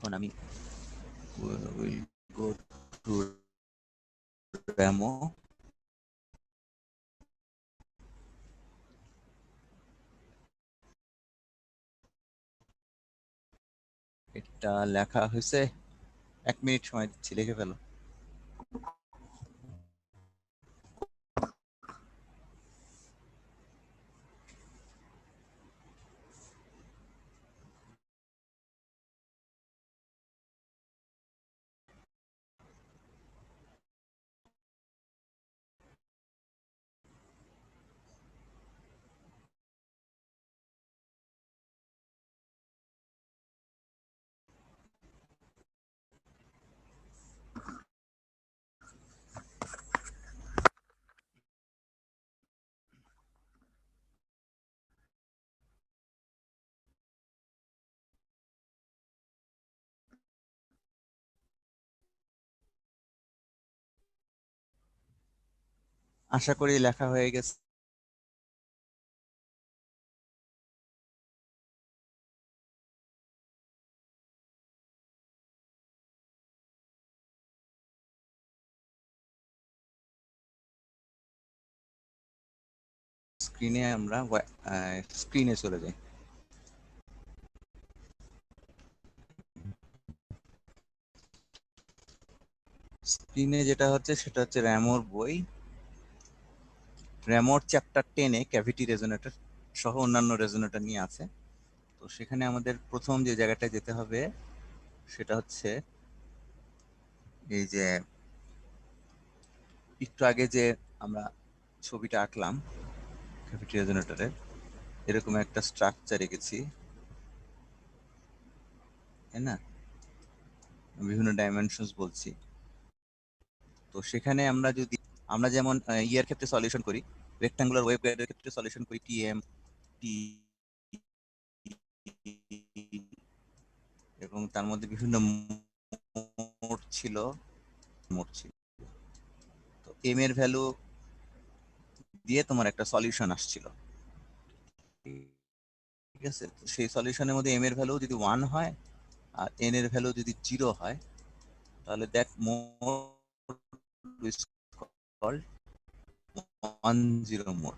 এখন আমি will go to Ramo. এটা লেখা হয়েছে, 1 মিনিট সময় দিচ্ছি, লিখে ফেলো। আশা করি লেখা হয়ে গেছে। স্ক্রিনে চলে যাই। স্ক্রিনে যেটা হচ্ছে সেটা হচ্ছে র্যামোর বই, র্যামোর চ্যাপ্টার 10-এ ক্যাভিটি রেজোনেটর সহ অন্যান্য রেজোনেটর নিয়ে আছে। তো সেখানে আমাদের প্রথম যে জায়গাটায় যেতে হবে সেটা হচ্ছে এই যে একটু আগে যে আমরা ছবিটা আঁকলাম ক্যাভিটি রেজোনেটরের, এরকম একটা স্ট্রাকচার এঁকেছি, তাই না? বিভিন্ন ডাইমেনশনস বলছি। তো সেখানে আমরা যেমন ইয়ের ক্ষেত্রে সলিউশন করি, রেক্ট্যাঙ্গুলার ওয়েভগাইডের ক্ষেত্রে সলিউশন করি টিএম, টি, এবং তার মধ্যে বিভিন্ন মোড ছিল, তো এম এর ভ্যালু দিয়ে তোমার একটা সলিউশন আসছিল, ঠিক আছে? তো সেই সলিউশনের মধ্যে এম এর ভ্যালু যদি 1 হয় আর এন এর ভ্যালু যদি 0 হয়, তাহলে that mode is called 1-0 mode.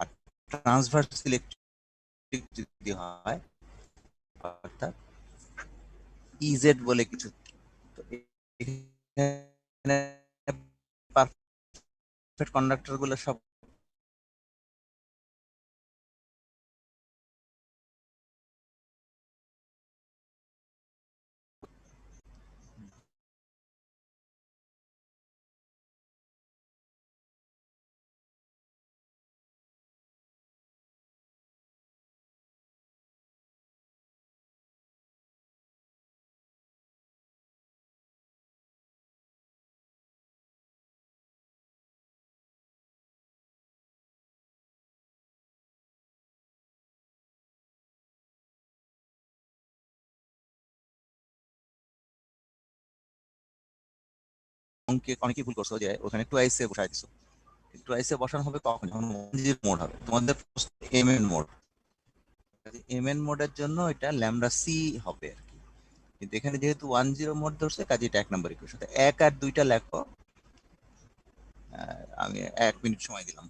আর ট্রান্সভার্স ইলেকট্রিক যদি হয়, অর্থাৎ ইজেড বলে কিছু, তো এখানে পারফেক্ট কন্ডাক্টর গুলো সব অঙ্কে অনেকেই ভুল করছো যে ওখানে টুয়াইসে বসাই দিছো। টুয়াইসে বসানো হবে কখন? যখন জিরো মোড হবে, তোমাদের M N mode. M N মোডের জন্য এটা ল্যামডা সি হবে আর কি। কিন্তু এখানে যেহেতু 1-0 মোড ধরছে, কাজে এটা 1 নম্বর ইকুয়েশন। এক আর দুইটা লেখো। আমি 1 মিনিট সময় দিলাম।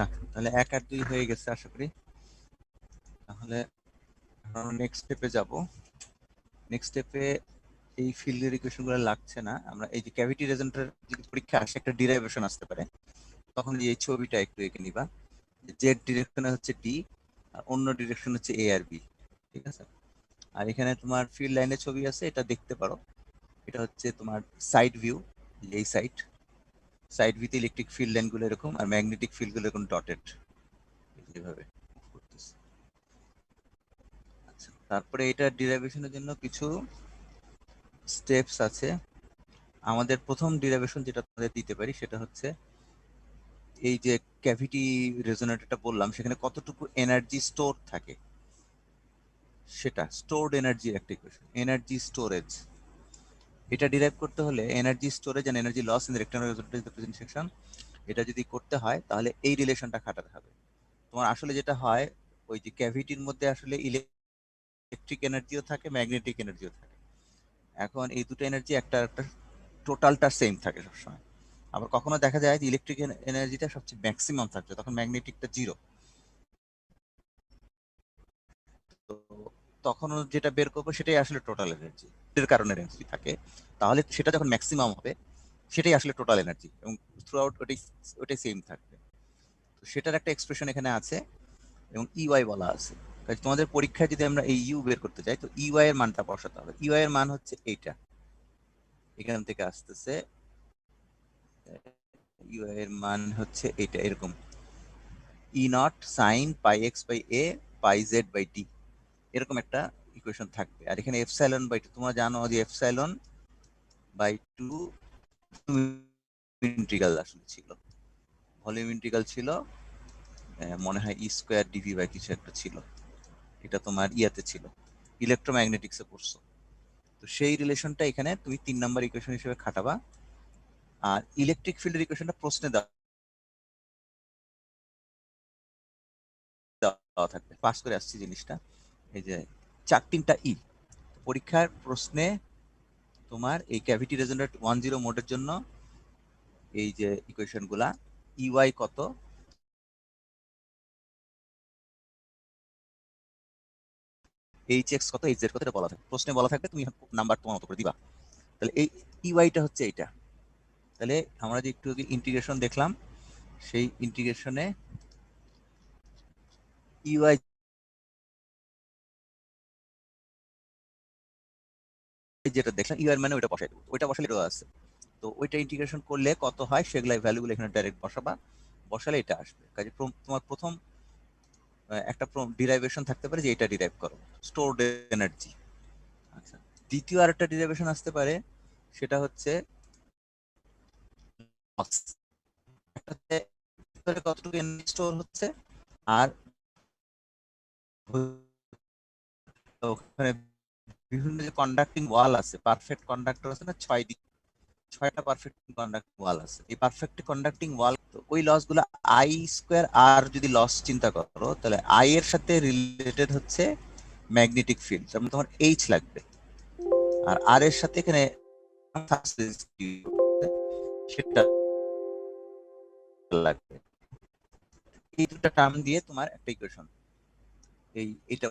আচ্ছা, তাহলে 1 আর 2 হয়ে গেছে আশা করি। তাহলে নেক্সট স্টেপে যাব। নেক্সট স্টেপে এই ফিল্ডের ইকুয়েশনগুলো লাগছে না। আমরা এই যে ক্যাভিটি রেজোনেটর যদি পরীক্ষা আসে একটা ডিরাইভেশন আসতে পারে, তখন এই ছবিটা একটু এঁকে নিবা। জেড ডিরেকশনে হচ্ছে টি, আর অন্য ডিরেকশন হচ্ছে এ আর বি, ঠিক আছে? আর এখানে তোমার ফিল্ড লাইনের ছবি আছে, এটা দেখতে পারো। এটা হচ্ছে তোমার সাইড ভিউ, এই সাইড ভিউতে ইলেকট্রিক ফিল্ড লাইনগুলো এরকম, আর ম্যাগনেটিক ফিল্ডগুলো এরকম ডটেড এইভাবে করতেছে। আচ্ছা, তারপরে এটা ডিরাইভেশনের জন্য কিছু স্টেপস আছে। আমাদের প্রথম ডিরাইভেশন যেটা তোমাদের দিতে পারি সেটা হচ্ছে এই যে ক্যাভিটি রেজোনেটরটা বললাম, সেখানে কতটুকু এনার্জি স্টোর থাকে, সেটা স্টোরড এনার্জির একটা ইকুয়েশন, এনার্জি স্টোরেজ। এটা ডিরাইভ করতে হলে energy storage and energy loss in the rectangular representation section, এটা যদি করতে হয় তাহলে এই রিলেশনটা খাটাতে হবে। তোমার আসলে যেটা হয়, ওই যে ক্যাভিটির মধ্যে আসলে ইলেকট্রিক এনার্জিও থাকে, ম্যাগনেটিক এনার্জিও থাকে। এখন এই দুটো এনার্জি একটা একটা টোটালটা সেম থাকে সবসময়। আবার কখনো দেখা যায় যে ইলেকট্রিক এনার্জিটা সবচেয়ে ম্যাক্সিমাম থাকছে, তখন ম্যাগনেটিকটা জিরো। তো তখন যেটা বের করবো সেটাই আসলে টোটাল এনার্জি, এর কারণে এনার্জি থাকে। তাহলে সেটা যখন ম্যাক্সিমাম হবে সেটাই আসলে টোটাল এনার্জি, এবং থ্রু আউট ওটাই ওটাই সেম থাকবে। তো সেটার একটা এক্সপ্রেশন এখানে আছে, এবং ইওয়াই বলা আছে। কাজে তোমাদের পরীক্ষায় যদি আমরা এই ইউ বের করতে চাই, তো ইওয়াই এর মানটা বসাতে হবে। ইওয়াই এর মান হচ্ছে এইটা, এখান থেকে আসতেছে। ইওয়াই এর মান হচ্ছে এইটা, এরকম E naught sine pi x by a pi z by t, এরকম একটা ইকুয়েশন থাকবে। আর এখানে এপসাইলন বাই টু, তোমরা জানো যে এপসাইলন বাই টু ইন্টিগ্রাল আসলে ছিল, ভলিউম ইন্টিগ্রাল ছিল, মনে হয় ই স্কোয়ার ডিভি বাই কিছু একটা ছিল। এটা তোমার ইয়াতে ছিল, ইলেকট্রোম্যাগনেটিক্সে পড়ছো। তো সেই রিলেশনটা এখানে তুমি 3 নম্বর ইকুয়েশন হিসেবে খাটাবা। আর ইলেকট্রিক ফিল্ডের ইকুয়েশনটা প্রশ্নে দেওয়া থাকবে, পাস করে আসছি জিনিসটা। এই যে 4-3টা ই, পরীক্ষার প্রশ্নে তোমার এই ক্যাভিটি রেজোনেটর 1-0 মোডের জন্য এই যে ইকুয়েশন গুলা, ইওয়াই কত, এইচ এক্স কত, এইচ জেড কত, এটা বলা থাকবে, প্রশ্নে বলা থাকবে, তুমি নাম্বার তোমার মতো করে দিবা। তাহলে এই ইওয়াইটা হচ্ছে এইটা। তাহলে আমরা যে একটু ইন্টিগ্রেশন দেখলাম, সেই ইন্টিগ্রেশনে ইওয়াই যেটা দেখলাম, ইওয়াই মানে ওইটা বসাই দেবো, ওইটা বসালে এটাও আছে। তো ওইটা ইন্টিগ্রেশন করলে কত হয় সেগুলাই ভ্যালুগুলো এখানে ডাইরেক্ট বসাবা, বসালে এটা আসবে। কাজে তোমার প্রথম একটা ডিরাইভেশন থাকতে পারে যে এটা ডিরাইভ করো, স্টোরড এনার্জি। আচ্ছা, দ্বিতীয় আরেকটা ডিরাইভেশন আসতে পারে, সেটা হচ্ছে লস। কতটুকু এনার্জি স্টোর হচ্ছে, আর ওখানে বিভিন্ন যে কন্ডাক্টিং ওয়াল আছে, পারফেক্ট কন্ডাক্টর আছে না, 6টা পারফেক্ট কন্ডাক্টিং ওয়াল আছে। এই পারফেক্ট কন্ডাক্টিং ওয়াল, তো ওই লস গুলো আই স্কোয়ার আর, যদি লস চিন্তা করো তাহলে আই এর সাথে রিলেটেড হচ্ছে ম্যাগনেটিক ফিল্ড, যেমন তোমার এইচ লাগবে। আর আর এর সাথে এখানে সেটা লাগবে। এই দুটা টার্ম দিয়ে তোমার একটা ইকুয়েশন, এটা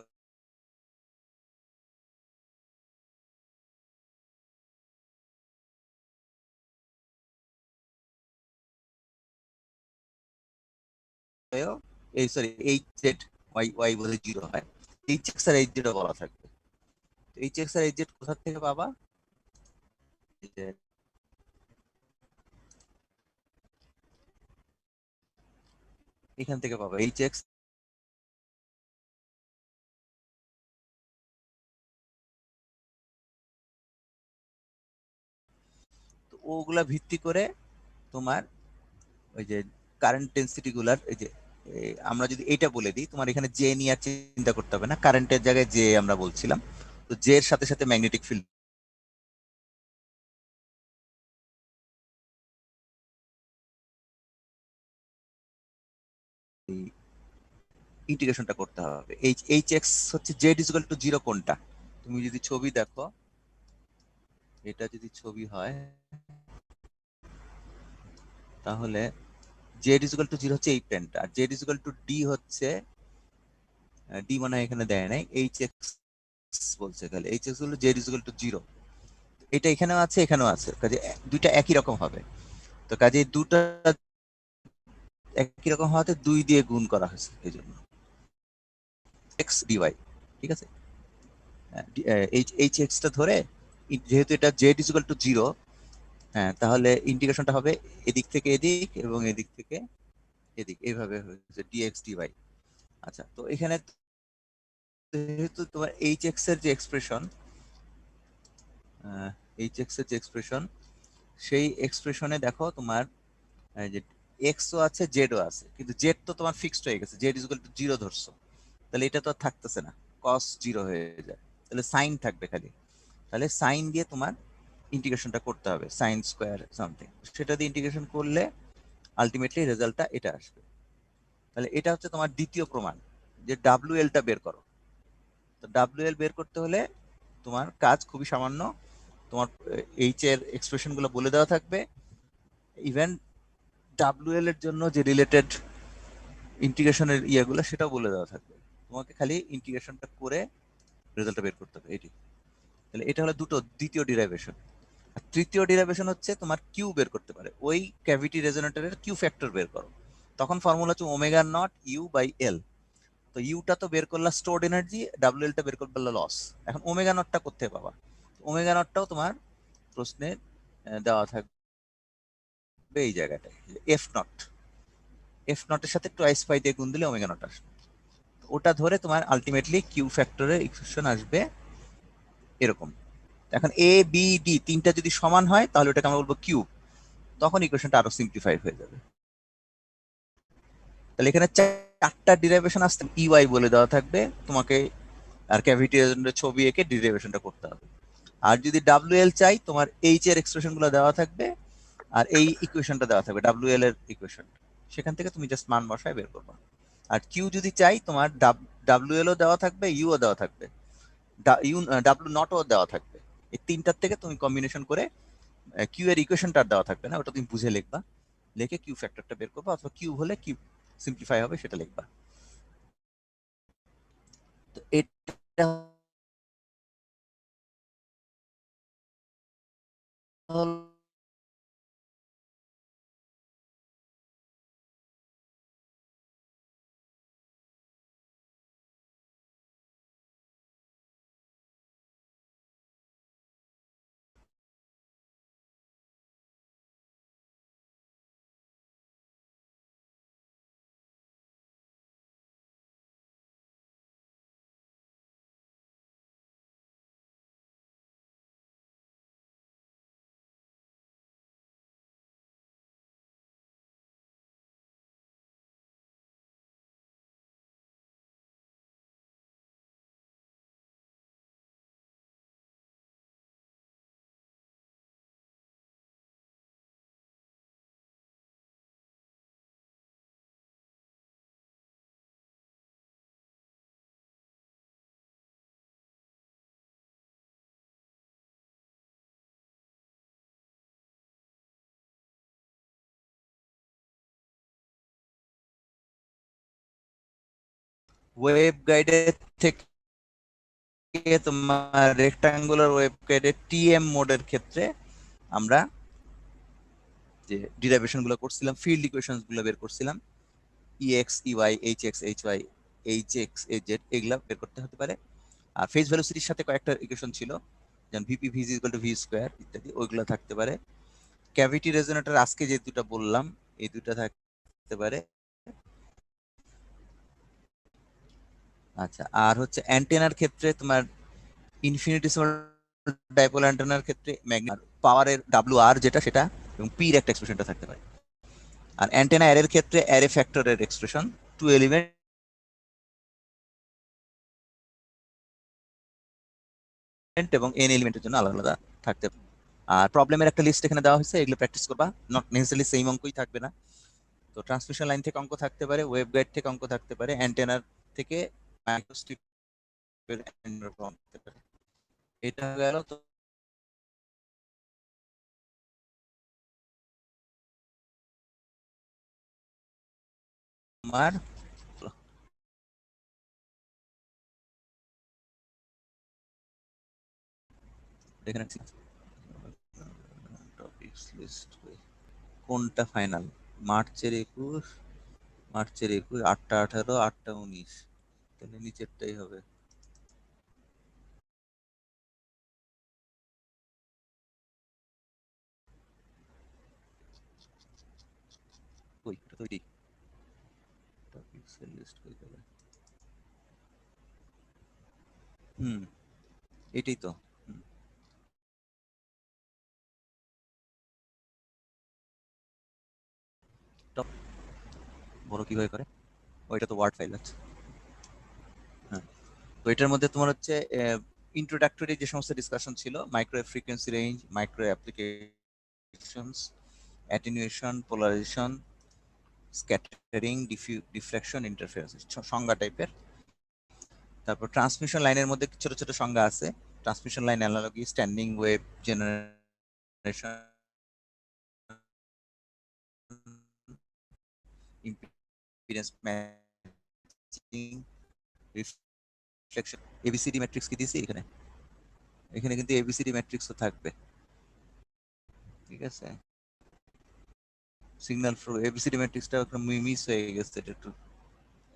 এই sorry H Z Y, Y বলে জিরো হয়, এইচ এক্স আর এইচ জেড বলা থাকবে। এইচ এক্স আর এইচ জেড কোথা থেকে পাবা, এখান থেকে পাবা এইচ এক্স। তো ওগুলা ভিত্তি করে তোমার ওই যে কারেন্ট ডেন্সিটি গুলার, এই যে আমরা যদি এইটা বলে দিই, তোমার এখানে জে নিয়ে আর চিন্তা করতে হবে না, কারেন্টের জায়গায় জে আমরা বলছিলাম। তো জে এর সাথে সাথে ম্যাগনেটিক ফিল্ড ইন্টিগ্রেশনটা করতে হবে। এইচ এইচ এক্স হচ্ছে জেড ইকুয়াল টু জিরো কোনটা, তুমি যদি ছবি দেখো, এটা যদি ছবি হয় তাহলে জেড ইজ ইকুয়াল টু 0 হচ্ছে এই প্লেনটা, আর z is equal to d হচ্ছে, ডি মানে এখানে দেয় নাই, এইচ এক্স বলছে, তাহলে এইচ এক্স হলো জেড ইজ ইকুয়াল টু 0। এটা এখানেও আছে এখানেও আছে, কাজে দুইটা একই রকম হবে। তো কাজে দুটা একই রকম হওয়াতে 2 দিয়ে গুণ করা হয়েছে, এই জন্য এক্স ডিওয়াই। ঠিক আছে, এইচ এইচ এক্সটা ধরে যেহেতু এটা জেড ইজ ইকুয়াল টু 0, হ্যাঁ, তাহলে ইন্টিগ্রেশনটা হবে এদিক থেকে এদিক এবং এদিক থেকে এদিক, এইভাবে হয়েছে ডিএক্স ডিওয়াই। আচ্ছা, তো এখানে যেহেতু তোমার এইচ এক্স এর যে এক্সপ্রেশন, এইচ এক্স এর যে এক্সপ্রেশন, সেই এক্সপ্রেশনে দেখো তোমার যে এক্সও আছে জেডও আছে, কিন্তু জেড তো তোমার ফিক্সড হয়ে গেছে, জেড ইজ ইকুয়াল টু 0 ধরছো, তাহলে এটা তো আর থাকতেছে না, কস 0 হয়ে যায়, তাহলে সাইন থাকবে খালি। তাহলে সাইন দিয়ে তোমার ইন্টিগ্রেশনটা করতে হবে, সাইন স্কোয়ার সামথিং, সেটা দিয়ে ইন্টিগ্রেশন করলে আলটিমেটলি রেজাল্টটা এটা আসবে। তাহলে এটা হচ্ছে তোমার দ্বিতীয় প্রমাণ, যে ডাব্লিউ এলটা বের করো। তো ডাব্লিউ এল বের করতে হলে তোমার কাজ খুবই সামান্য, তোমার এইচ এর এক্সপ্রেশন গুলো বলে দেওয়া থাকবে, ইভেন ডাব্লিউ এল এর জন্য যে রিলেটেড ইন্টিগ্রেশনের ইয়েগুলো সেটাও বলে দেওয়া থাকবে, তোমাকে খালি ইন্টিগ্রেশনটা করে রেজাল্টটা বের করতে হবে এটি। তাহলে এটা হলো দুটো, দ্বিতীয় ডিরাইভেশন। আর তৃতীয় ডিরাইভেশন হচ্ছে তোমার কিউ বের করতে পারে, ওই ক্যাভিটি রেজোনেটরের কিউ ফ্যাক্টর বের করো। তখন ফর্মুলা হচ্ছে omega naught U by L. তো ইউটা তো বের করলা স্টোরড এনার্জি, ডাব্লিউ এলটা বের করবে লস। এখন ওমেগা নটটা কোথায় পাবা? ওমেগা নটটাও তোমার প্রশ্নে দেওয়া থাকবে এই জায়গাটায়, এফ নট, এফ নটের সাথে টোয়াইস পাই দিয়ে গুণ দিলে ওমেগা নট আসবে। ওটা ধরে তোমার আলটিমেটলি কিউ ফ্যাক্টরের ইকুয়েশন আসবে এরকম। এখন এ বি ডি তিনটা যদি সমান হয় তাহলে ওটাকে আমরা বলবো কিউব, তখন ইকুয়েশনটা আরো সিম্পলিফাই হয়ে যাবে। তাহলে এখানে চারটা ডিরাইভেশন আসতে ইওয়াই বলে দেওয়া থাকবে তোমাকে, আর ক্যাভিটি ছবি এঁকে ডিরাইভেশনটা করতে হবে। আর যদি ডাব্লিউ এল চাই, তোমার এইচ এর এক্সপ্রেশন গুলো দেওয়া থাকবে, আর এই ইকুয়েশনটা দেওয়া থাকবে ডাব্লিউ এল এর ইকুয়েশন, সেখান থেকে তুমি জাস্ট মান বসায় বের করবে। আর কিউ যদি চাই, তোমার ডাব্লিউ এল ও দেওয়া থাকবে, ইউ ও দেওয়া থাকবে, ইউ ডাব্লিউ নট ও দেওয়া থাকবে। এই তিনটার থেকে তুমি কম্বিনেশন করে, কিউ এর ইকুয়েশনটা দেওয়া থাকবে না, ওটা তুমি বুঝে লিখবা, লিখে কিউ ফ্যাক্টরটা বের করবা, অথবা কিউ হলে কিউ সিম্পলিফাই হবে সেটা লিখবা। তো এটা হলো ওয়েব গাইডের থেকে তোমার রেক্টাঙ্গুলার ওয়েব গাইডের টিএম মোডের ক্ষেত্রে আমরা যে ডিরাইভেশন গুলো করছিলাম, ফিল্ড ইকুয়েশন গুলো বের করছিলাম, E x E y H x H y H x H z, এগুলা বের করতে হতে পারে। আর ফেজ ভেলোসিটির সাথে কয়েকটা ইকুয়েশন ছিল, যেমন VP V equal to V square ইত্যাদি, ওইগুলো থাকতে পারে। ক্যাভিটি রেজোনেটর আজকে যে দুটো বললাম, এই দুটো থাকতে পারে। আচ্ছা, আর হচ্ছে অ্যান্টেনার ক্ষেত্রে তোমার ইনফিনিটিসিমাল ডাইপোল অ্যান্টেনার ক্ষেত্রে পাওয়ারের ডাব্লিউ আর যেটা, সেটা এবং পির একটা এক্সপ্রেশনটা থাকতে পারে। আর অ্যান্টেনা অ্যারের ক্ষেত্রে অ্যারে ফ্যাক্টরের এক্সপ্রেশন, টু এলিমেন্ট এবং এন এলিমেন্টের জন্য আলাদা আলাদা থাকতে পারে। আর প্রবলেমের একটা লিস্ট এখানে দেওয়া হয়েছে, এগুলো প্র্যাকটিস করবা, নট নেসেসারিলি সেম অঙ্কই থাকবে না। তো ট্রান্সমিশন লাইন থেকে অঙ্ক থাকতে পারে, ওয়েব গাইড থেকে অঙ্ক থাকতে পারে, অ্যান্টেনার থেকে মাইক্রোস্ট্রিপের অঙ্ক থাকতে পারে। এটা গেল তো। আমার এখানে টপিকস লিস্ট কোনটা ফাইনাল? মার্চের 21 8টা 18 8টা 19, তাহলে নিচেরটাই হবে। কই এটা তো এটাই, টপিকস লিস্ট কই গেল? হুম, এটাই তো। হুম, টপ বড় কিভাবে করে? ওইটা তো ওয়ার্ড ফাইল আছে। হ্যাঁ, তো এটার মধ্যে তোমার হচ্ছে ইন্ট্রোডাক্টরি যে সমস্ত ডিসকাশন ছিল, micro frequency range, micro applications, attenuation, polarisation, scattering, diffraction, interference, সংজ্ঞা টাইপের। তারপর ট্রান্সমিশন লাইনের মধ্যে ছোট ছোট সংজ্ঞা আছে। Transmission line analogy, standing wave generation, impedance matching, reflection. ABCD matrix কি দিয়েছি এখানে? এখানে কিন্তু এবিসিডি ম্যাট্রিক্সও থাকবে, ঠিক আছে? সিগন্যাল ফ্লো এবিসিডি ম্যাট্রিক্সটা মিস হয়ে গেছে, এটা একটু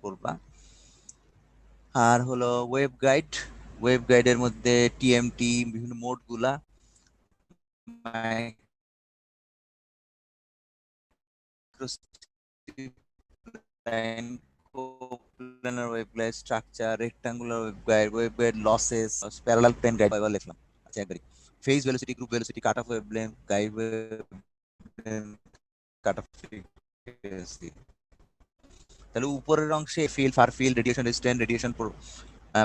করবা। আর হলো ওয়েব গাইডের মধ্যে টিএমটি, বিভিন্ন মোড গুলা, line, coplanar waveguide, structure, rectangular waveguide, losses, parallel plane guide, কয়বার লিখলাম? আচ্ছা একবারই। Phase velocity, group velocity, cut off wavelength, guide wave cut off frequency. তাহলে উপরের অংশে field, far field, radiation resistance, radiation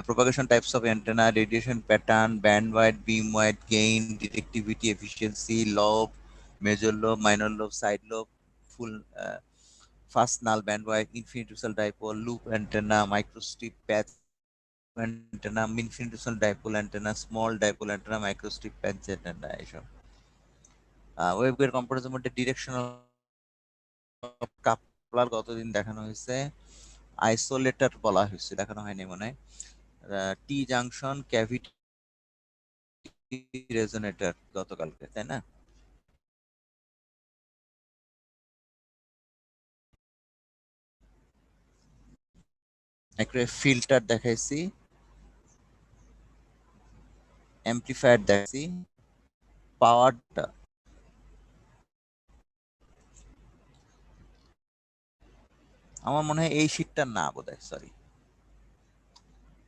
propagation types of antenna, radiation pattern, band wide, beam wide, gain, directivity, efficiency, lobe, major lobe, minor lobe, side lobe, full fast null band wide, infinitesimal dipole, loop antenna, microstrip patch antenna, infinitesimal dipole antenna, small dipole antenna, microstrip patch antenna, এসব। ওয়েবগাইড কম্পোনেন্টের মধ্যে directional coupler গতদিন দেখানো হয়েছে, isolator বলা হয়েছে, দেখানো হয়নি মনে হয়। টি জাংশন, ক্যাভিটি রেজোনেটর গতকালকে, তাই না? একটা ফিল্টার দেখাইছি, অ্যাম্পলিফায়ার দেখাইছি, পাওয়ারটা আমার মনে হয় এই শীটটা না, বোধহয়, সরি,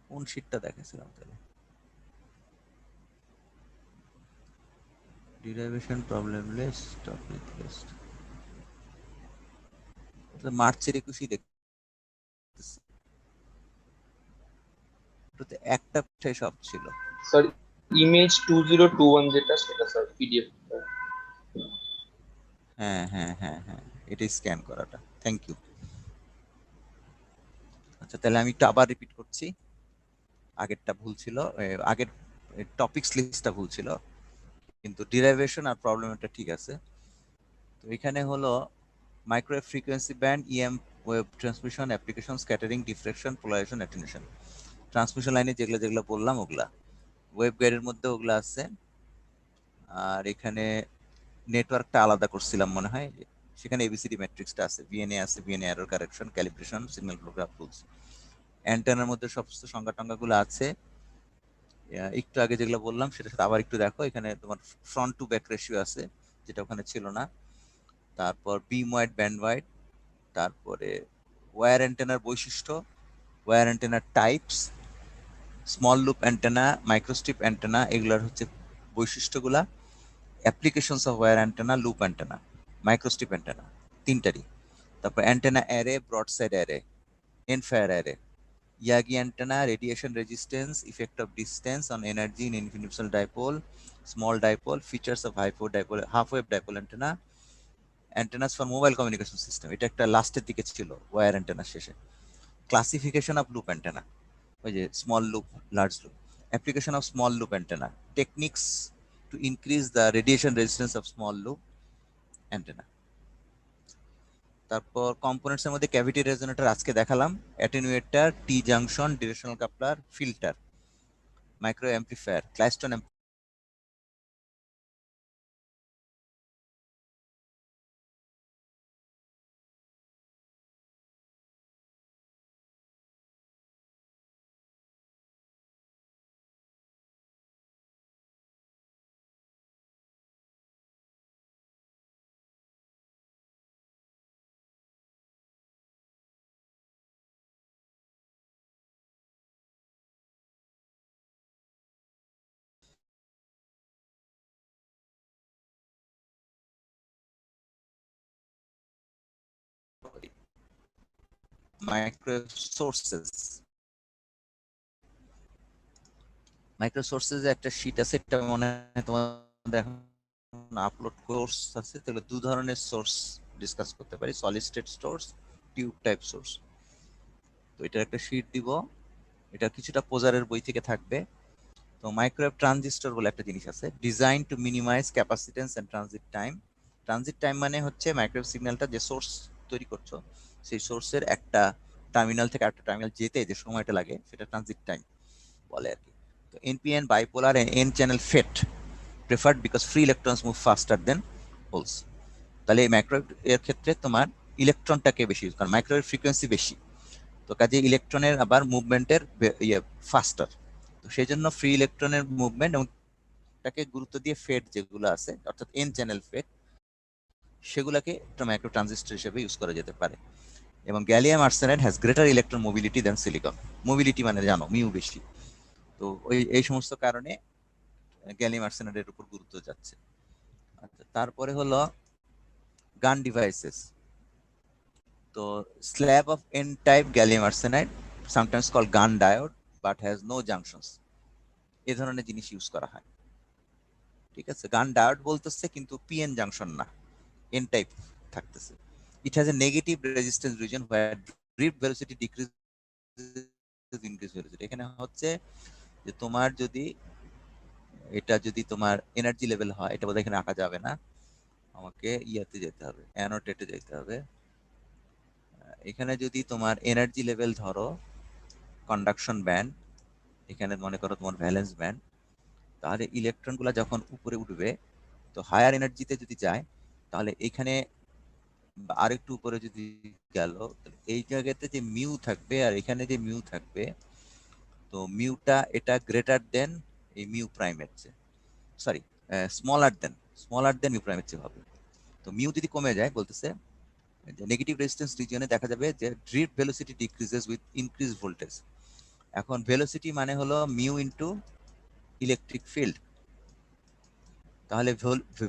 কোন শীটটা দেখাইছিলাম তাহলে? Derivation problem list, topic list, মার্চের 21 দেখতেছি, ওটাতে একটা পিঠাই সব ছিল। স্যার ইমেজ 2021 যেটা সেটা স্যার পিডিএফ। হ্যাঁ হ্যাঁ হ্যাঁ হ্যাঁ, এটাই স্ক্যান করাটা, থ্যাংক ইউ। আচ্ছা তাহলে আমি একটু আবার রিপিট করছি, আগেরটা ভুল ছিল, আগের টপিকস লিস্টটা ভুল ছিল, কিন্তু ডিরাইভেশন আর প্রবলেমটা ঠিক আছে। তো এখানে হলো micro frequency band, EM wave transmission, application, scattering, diffraction, polarisation, attenuation. Transmission লাইনে যেগুলো যেগুলো বললাম ওগুলা, ওয়েব গাইডের মধ্যে ওগুলা আছে। আর এখানে নেটওয়ার্কটা আলাদা করছিলাম মনে হয়, সেখানে এবিসিডি ম্যাট্রিক্সটা আছে, ভিএনএ আছে, VNA error correction, calibration, signal flow graph rules. অ্যান্টেনার মধ্যে সমস্ত সংজ্ঞা টঙ্গাগুলো আছে। একটু আগে যেগুলো বললাম সেটার সাথে আবার একটু দেখো, এখানে তোমার ফ্রন্ট টু ব্যাক রেশিও আছে, যেটা ওখানে ছিল না। তারপর বিম ওয়াইড, ব্যান্ড ওয়াইড, তারপরে ওয়্যার অ্যান্টেনার বৈশিষ্ট্য, ওয়্যার অ্যান্টেনার types, small loop antenna, microstrip antenna, এগুলোর হচ্ছে বৈশিষ্ট্যগুলা, applications of wire antenna, loop antenna, microstrip antenna, তিনটারই। তারপর antenna array, broadside array, endfire array, Yagi antenna, radiation resistance, effect of distance on energy in infinitesimal dipole, small dipole, features of half wave dipole antenna, antennas for mobile communication system, এটা একটা লাস্টের দিকে ছিল wire অ্যান্টেনার শেষে। Classification of loop antenna, ওই যে small loop, large loop, application of small loop antenna, techniques to increase the radiation resistance of small loop antenna. তারপর components এর মধ্যে ক্যাভিটি রেজোনেটর আজকে দেখালাম, attenuator, T junction, directional coupler, filter, micro amplifier, klystron micro sources. Micro sources একটা sheet আছে, এটা মনে হয় তোমাদের এখন আপলোড কোর্স আছে, তাহলে দু ধরনের সোর্স ডিসকাস করতে পারি, solid state source, tube type source. তো এটার একটা শীট দিব, এটা কিছুটা পোজারের বই থেকে থাকবে। তো মাইক্রোওয়েভ ট্রানজিস্টর বলে একটা জিনিস আছে, design to minimise capacitance and transit time. Transit time মানে হচ্ছে মাইক্রোওয়েভ সিগন্যালটা যে সোর্স তৈরি করছো, সেই সোর্সের একটা টার্মিনাল থেকে আরেকটা টার্মিনাল যেতে যে সময়টা লাগে, সেটা ট্রানজিট টাইম বলে আর কি। তো NPN bipolar and N channel FET preferred because free electrons move faster than holes. তাহলে এই মাইক্রোওয়েভ এর ক্ষেত্রে তোমার ইলেকট্রনটাকে বেশি ইউজ, কারণ মাইক্রোওয়েভ ফ্রিকোয়েন্সি বেশি, তো কাজে ইলেকট্রনের আবার মুভমেন্টের ইয়ে ফাস্টার। তো সেই জন্য ফ্রি ইলেকট্রনের মুভমেন্ট এবং তাকে গুরুত্ব দিয়ে ফেট যেগুলো আছে, অর্থাৎ এন চ্যানেল ফেট, সেগুলোকে মাইক্রো ট্রানজিস্টর হিসেবে ইউজ করা যেতে পারে। এবং gallium arsenide has greater electron mobility than silicon. Mobility মানে জানো মিউ বেশি, তো ওই এই সমস্ত কারণে গ্যালিয়াম আর্সেনাইডের উপর গুরুত্ব যাচ্ছে। আচ্ছা, তারপরে হলো গান ডিভাইসেস। তো slab of N type gallium arsenide sometimes call গান diode but has no junctions, এ ধরনের জিনিস ইউজ করা হয়। ঠিক আছে, গান ডায়োড বলতেছে কিন্তু পিএন জাংশন না, এন টাইপ থাকতেছে। It has a negative resistance reason where drift velocity decrease increase velocity. এখানে হচ্ছে যে তোমার যদি এটা যদি তোমার এনার্জি লেভেল হয়, এটা বোধহয় এখানে আঁকা যাবে না, আমাকে ইয়াতে যেতে হবে, অ্যানোটেটে যেতে হবে। এখানে যদি তোমার এনার্জি লেভেল ধরো কন্ডাকশন ব্যান্ড, এখানে মনে করো তোমার ভ্যালেন্স ব্যান্ড, তাহলে ইলেকট্রনগুলো যখন উপরে উঠবে, তো হায়ার এনার্জিতে যদি যায়, তাহলে এখানে আরেকটু উপরে যদি গেল, এই জায়গাতে যে মিউ থাকবে আর এখানে যে মিউ থাকবে, তো মিউটা এটা গ্রেটার দেন এই মিউ প্রাইমের চেয়ে, সরি স্মলার দেন মিউ প্রাইমের চেয়ে হবে। তো মিউ যদি কমে যায়, বলতেছে যে নেগেটিভ রেজিস্ট্যান্স রিজিয়নে দেখা যাবে যে drift velocity decreases with increase voltage. এখন ভেলোসিটি মানে হলো মিউ ইনটু ইলেকট্রিক ফিল্ড, তাহলে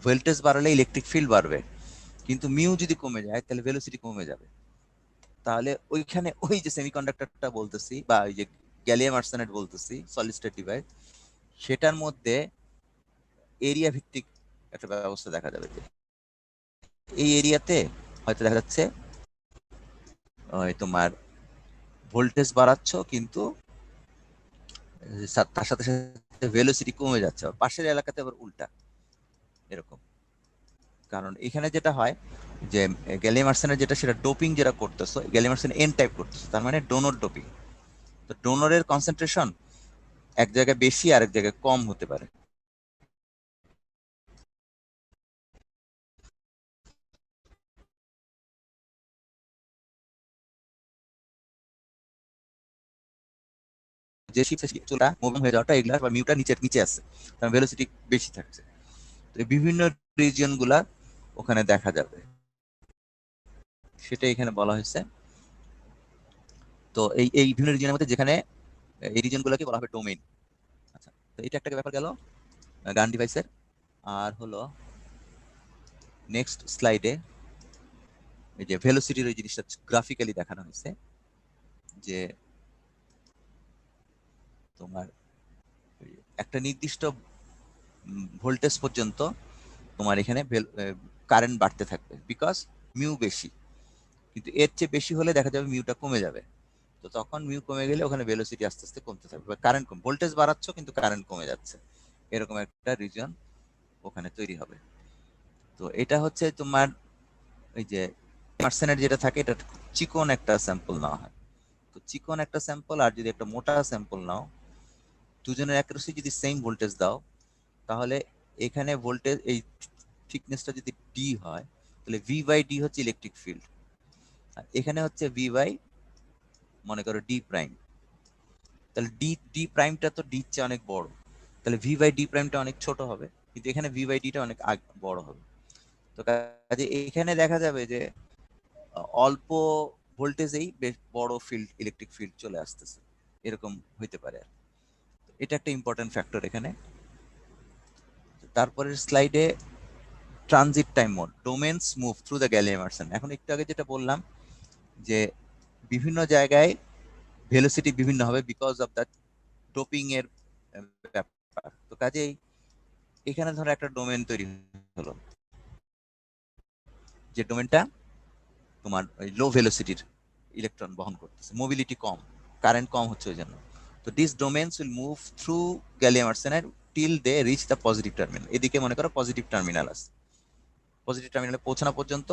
ভোল্টেজ বাড়লে ইলেকট্রিক ফিল্ড বাড়বে, কিন্তু মিউ যদি কমে যায় তাহলে ভেলোসিটি কমে যাবে। তাহলে ওইখানে ওই যে সেমিকন্ডাক্টরটা বলতেছি বা ওই যে গ্যালিয়াম আর্সেনাইড বলতেছি সলিড স্টেট ডিভাইস, সেটার মধ্যে এরিয়া ভিত্তিক একটা ব্যবস্থা দেখা যাবে, যে এই এরিয়াতে হয়তো দেখা যাচ্ছে তোমার ভোল্টেজ বাড়াচ্ছ কিন্তু তার সাথে সাথে ভেলোসিটি কমে যাচ্ছে, পাশের এলাকাতে আবার উল্টা এরকম। কারণ এখানে যেটা হয় যে গ্যালিয়াম আর্সেনাইড যেটা, সেটা ডোপিং যেটা করতেছো, গ্যালিয়াম আর্সেনাইড এন টাইপ করতেছো, তার মানে ডোনর ডোপিং। তো ডোনরের কনসেন্ট্রেশন এক জায়গায় বেশি আর এক জায়গায় কম হতে পারে। যে চুলা মুভিং হয়ে যাওয়াটা, এগুলা বা মিউটা নিচে নিচে আছে, কারণ ভেলোসিটি বেশি থাকছে। তো এই বিভিন্ন রিজিয়ন গুলা ওখানে দেখা যাবে, সেটা এখানে বলা হয়েছে। তো এই এই বিভিন্ন রিজিয়নের মধ্যে যেখানে এই রিজিয়ন গুলোকে বলা হবে ডোমেইন। আচ্ছা, তো এটা একটা ব্যাপার গেল গান ডিভাইসের। আর হলো নেক্সট স্লাইডে এই যে ভেলোসিটির ওই জিনিসটা গ্রাফিক্যালি দেখানো হয়েছে, যে তোমার একটা নির্দিষ্ট ভোল্টেজ পর্যন্ত তোমার এখানে কারেন্ট বাড়তে থাকবে, বিকজ মিউ বেশি, কিন্তু এর চেয়ে বেশি হলে দেখা যাবে মিউটা কমে যাবে। তো তখন মিউ কমে গেলে ওখানে ভেলোসিটি আস্তে আস্তে কমতে থাকবে, কারেন্ট কম, ভোল্টেজ বাড়াচ্ছ কিন্তু কারেন্ট কমে যাচ্ছে, এরকম একটা রিজন ওখানে তৈরি হবে। তো এটা হচ্ছে তোমার ওই যে আর্সেনেট যেটা থাকে এটা চিকন একটা স্যাম্পল নেওয়া হয়। তো চিকন একটা স্যাম্পল আর যদি একটা মোটা স্যাম্পল নাও, দুজনের অ্যাকুরেসি যদি সেম ভোল্টেজ দাও, তাহলে এখানে ভোল্টেজ এই থিকনেসটা যদি ডি হয়, তাহলে ভি বাই ডি হচ্ছে ইলেকট্রিক ফিল্ড, আর এখানে হচ্ছে ভি বাই মনে করো ডি প্রাইম। তাহলে ডি ডি প্রাইমটা তো ডি চেয়ে অনেক বড়, তাহলে ভি বাই ডি প্রাইমটা অনেক ছোট হবে, কিন্তু এখানে ভি বাই ডিটা অনেক বড় হবে। তো কাজে এখানে দেখা যাবে যে অল্প ভোল্টেজেই বেশ বড় ফিল্ড, ইলেকট্রিক ফিল্ড চলে আসতেছে, এরকম হইতে পারে আর। এটা একটা ইম্পর্টেন্ট ফ্যাক্টর এখানে। তারপরের স্লাইডে transit time mode, domains move through the gallium arsenide. এখন একটু আগে যেটা বললাম যে বিভিন্ন জায়গায় ভেলোসিটি বিভিন্ন হবে বিকজ অফ দ্য ডোপিং এর ব্যাপার। তো কাজেই এখানে ধরো একটা ডোমেন তৈরি হলো, যে ডোমেনটা তোমার লো ভেলোসিটির ইলেকট্রন বহন করতেছে, মোবিলিটি কম, কারেন্ট কম হচ্ছে ওই জন্য। তো this domains will move through gallium arsenide till they reach the positive terminal. এদিকে মনে করো পজিটিভ টার্মিনাল আছে, পজিটিভ টার্মিনালে পৌঁছানো পর্যন্ত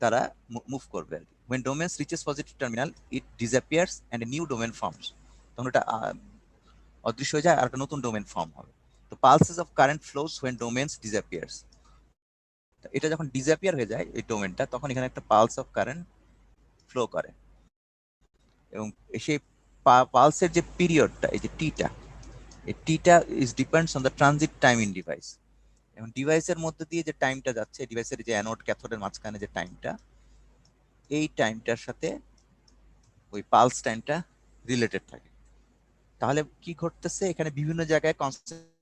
তারা মুভ করবে আর কি। when domains reaches positive terminal it disappears and a new domain forms, তখন এটা অদৃশ্য হয়ে যায় আর একটা নতুন ডোমেন ফর্ম হবে। তো pulses of current flows when domains disappears, এটা যখন ডিসঅ্যাপিয়ার হয়ে যায় এই ডোমেনটা, তখন এখানে একটা পালস অফ কারেন্ট ফ্লো করে, এবং সেই পালসের যে পিরিয়ডটা, এই যে টিটা, এই theta is depends on the transit time in device. এবং ডিভাইসের মধ্যে দিয়ে যে টাইমটা যাচ্ছে, ডিভাইসের যে অ্যানোড ক্যাথোডের মাঝখানে যে টাইমটা, এই টাইমটার সাথে ওই পালস টাইমটা রিলেটেড থাকে। তাহলে কি ঘটতেছে, এখানে বিভিন্ন জায়গায় কনসেন্ট্রেশন,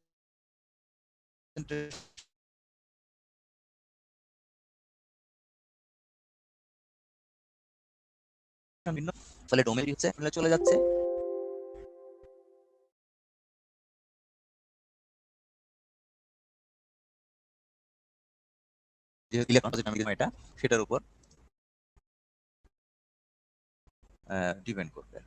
ফলে ডোমেন হচ্ছে চলে যাচ্ছে, যে ইলেকট্রন এটা সেটার উপর ডিপেন্ড করবে।